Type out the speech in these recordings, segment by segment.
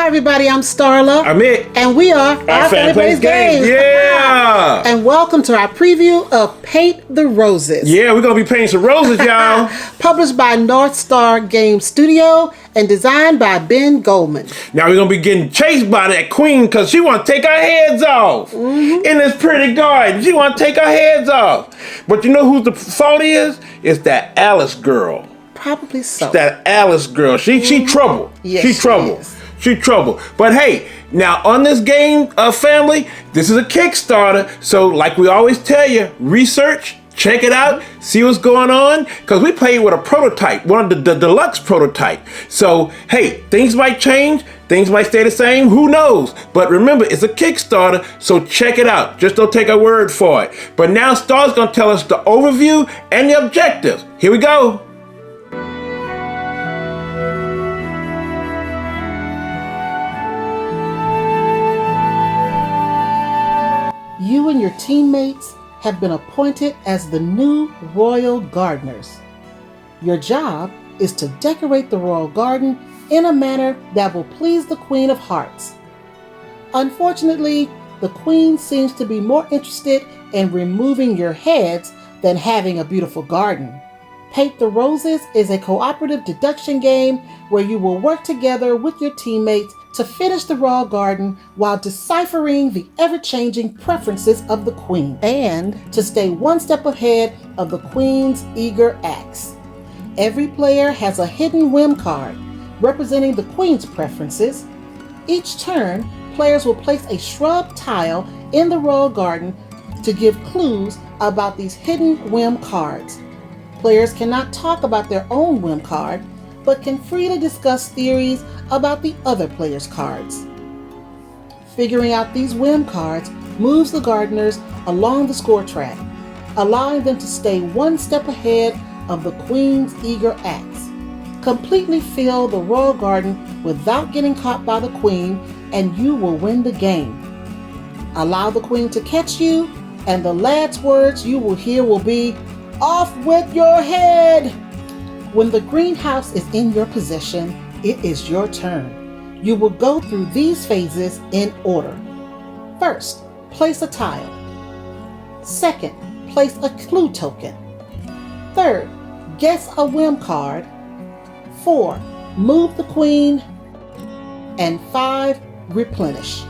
everybody, I'm Starla. I'm Mik. And we are Our Family Plays Games. Yeah. And welcome to our preview of Paint the Roses. Yeah, we're going to be painting some roses, y'all. Published by North Star Game Studio and designed by Ben Goldman. Now we're going to be getting chased by that queen because she want to take our heads off in this pretty garden. She want to take our heads off. But you know who the fault is? It's that Alice girl. Probably so. That Alice girl. She trouble. Yes, she trouble. She trouble. But hey, now on this game, family, this is a Kickstarter. So like we always tell you, research, check it out, see what's going on. Because we played with a prototype, one of the deluxe prototype. So hey, things might change. Things might stay the same. Who knows? But remember, it's a Kickstarter. So check it out. Just don't take our word for it. But now Star's going to tell us the overview and the objectives. Here we go. You and your teammates have been appointed as the new Royal Gardeners. Your job is to decorate the Royal Garden in a manner that will please the Queen of Hearts. Unfortunately, the Queen seems to be more interested in removing your heads than having a beautiful garden. Paint the Roses is a cooperative deduction game where you will work together with your teammates to finish the Royal Garden while deciphering the ever-changing preferences of the Queen and to stay one step ahead of the Queen's eager acts. Every player has a hidden whim card representing the Queen's preferences. Each turn, players will place a shrub tile in the Royal Garden to give clues about these hidden whim cards. Players cannot talk about their own whim card, but can freely discuss theories about the other player's cards. Figuring out these whim cards moves the gardeners along the score track, allowing them to stay one step ahead of the Queen's eager acts. Completely fill the Royal Garden without getting caught by the Queen, and you will win the game. Allow the Queen to catch you, and the last words you will hear will be, "Off with your head!" When the greenhouse is in your possession, it is your turn. You will go through these phases in order. First, place a tile. Second, place a clue token. Third, guess a whim card. 4, move the Queen. And 5, replenish.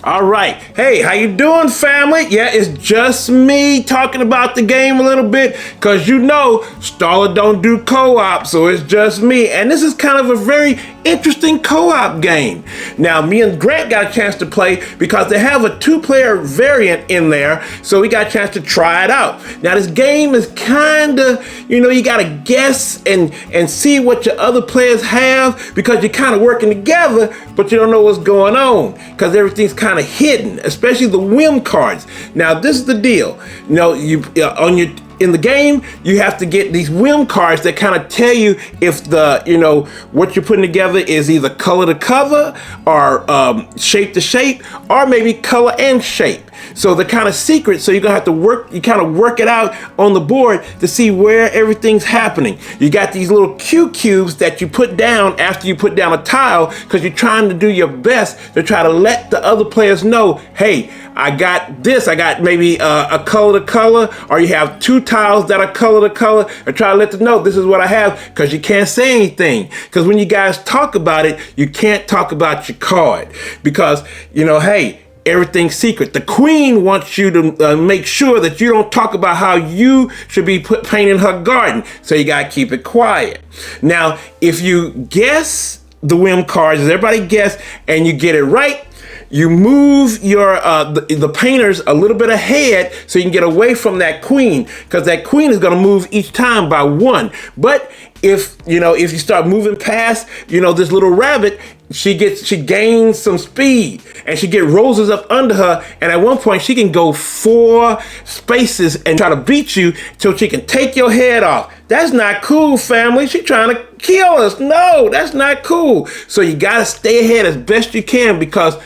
All right. Hey, how you doing, family? Yeah, it's just me talking about the game a little bit because you know Starla don't do co-op, so it's just me. And this is kind of a very interesting co-op game. Now, me and Grant got a chance to play because they have a 2-player variant in there, so we got a chance to try it out. Now, this game is kind of, you got to guess and see what your other players have because you're kind of working together, but you don't know what's going on because everything's kind of hidden, especially the whim cards. Now, this is the deal. In the game, you have to get these whim cards that kind of tell you if what you're putting together is either color to cover or shape to shape or maybe color and shape. So they're kind of secret, so you're gonna have to work it out on the board to see where everything's happening. You got these little cubes that you put down after you put down a tile because you're trying to do your best to try to let the other players know, hey, I got this, I got maybe a color to color, or you have 2 tiles that are color to color, or try to let them know this is what I have because you can't say anything. Because when you guys talk about it, you can't talk about your card because, hey, everything's secret. The Queen wants you to make sure that you don't talk about how you should be painting her garden. So you got to keep it quiet. Now, if you guess the whim cards, everybody guess, and you get it right, you move your the painters a little bit ahead so you can get away from that Queen because that Queen is going to move each time by 1. But if you start moving past this little rabbit, she gains some speed and she get roses up under her, and at one point she can go 4 spaces and try to beat you till she can take your head off. That's not cool, family. She's trying to kill us. No, that's not cool. So you got to stay ahead as best you can because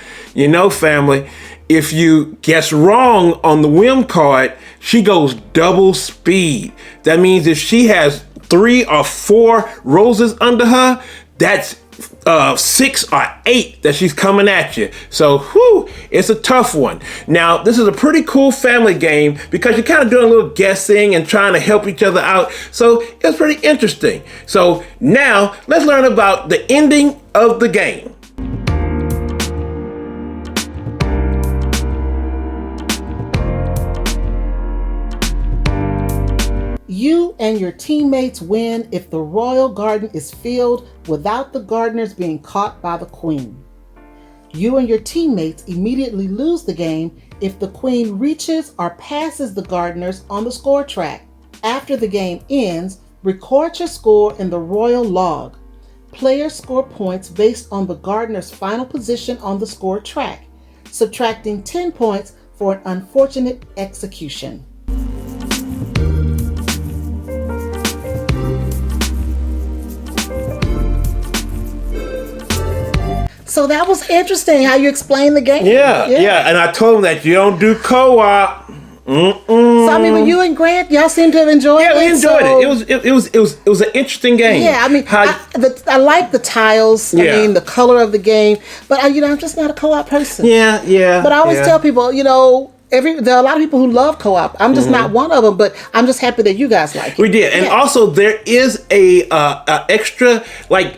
family, if you guess wrong on the whim card, she goes double speed. That means if she has 3 or 4 roses under her, that's 6 or 8 that she's coming at you. So, whew, it's a tough one. Now, this is a pretty cool family game because you're kind of doing a little guessing and trying to help each other out. So, it's pretty interesting. So, now let's learn about the ending of the game. You and your teammates win if the royal garden is filled without the gardeners being caught by the queen. You and your teammates immediately lose the game if the queen reaches or passes the gardeners on the score track. After the game ends, record your score in the royal log. Players score points based on the gardener's final position on the score track, subtracting 10 points for an unfortunate execution. So that was interesting how you explained the game. Yeah. And I told him that you don't do co-op. So I mean, when you and Grant, y'all seem to have enjoyed it. Yeah, we enjoyed it. It was an interesting game. Yeah, I mean, I like the tiles. Yeah. I mean, the color of the game. But I'm just not a co-op person. Yeah. But I always tell people, there are a lot of people who love co-op. I'm just not one of them, but I'm just happy that you guys like it. We did. And also there is a extra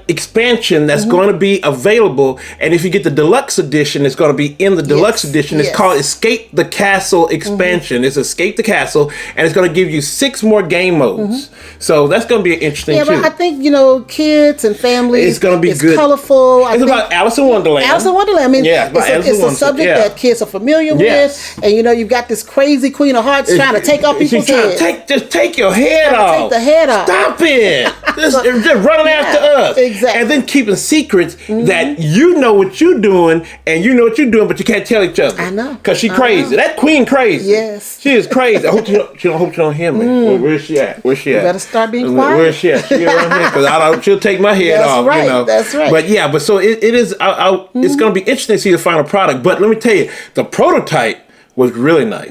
expansion that's going to be available, and if you get the deluxe edition, it's going to be in the deluxe edition. It's called Escape the Castle expansion. It's Escape the Castle, and it's going to give you 6 more game modes. So that's going to be interesting too. But I think, kids and families, it's going to be good. It's colorful. It's about Alice in Wonderland. Alice in Wonderland. I mean, it's a subject that kids are familiar with, and you've got this crazy Queen of Hearts trying to take off people's heads. Just take your head off. Take the head off. Stop it. Just running after us. Exactly. And then keeping secrets that you know what you're doing and you know what you're doing, but you can't tell each other. I know. Because she crazy. That queen crazy. Yes. She is crazy. I hope she don't hear me. Where's she at? You better start being quiet. Where's she at? She around here? Because she'll take my head off. Right. That's right. But so it is, it's going to be interesting to see the final product. But let me tell you, the prototype was really nice.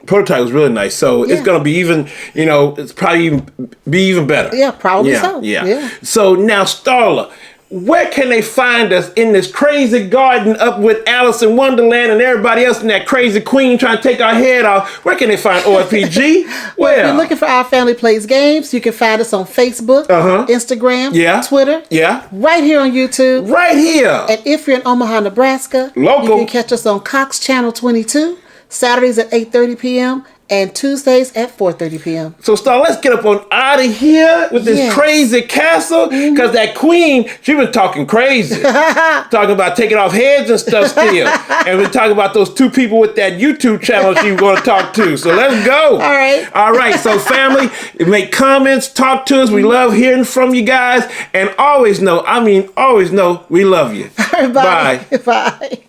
Prototype was really nice. So it's going to be even, it's probably be even better. Yeah, probably so. Yeah. So now, Starla, where can they find us in this crazy garden up with Alice in Wonderland and everybody else and that crazy queen trying to take our head off? Where can they find OFPG? Well, if you're looking for Our Family Plays Games, you can find us on Facebook, Instagram, Twitter. Yeah. Right here on YouTube. Right here. And if you're in Omaha, Nebraska, local, you can catch us on Cox Channel 22. Saturdays at 8:30 p.m. and Tuesdays at 4:30 p.m. So, Star, let's get up on out of here with this crazy castle, because that queen, she been talking crazy. Talking about taking off heads and stuff still. And we're talking about those 2 people with that YouTube channel she was going to talk to. So let's go. All right. So, family, make comments, talk to us. We love hearing from you guys. And always know, we love you. Bye. Bye.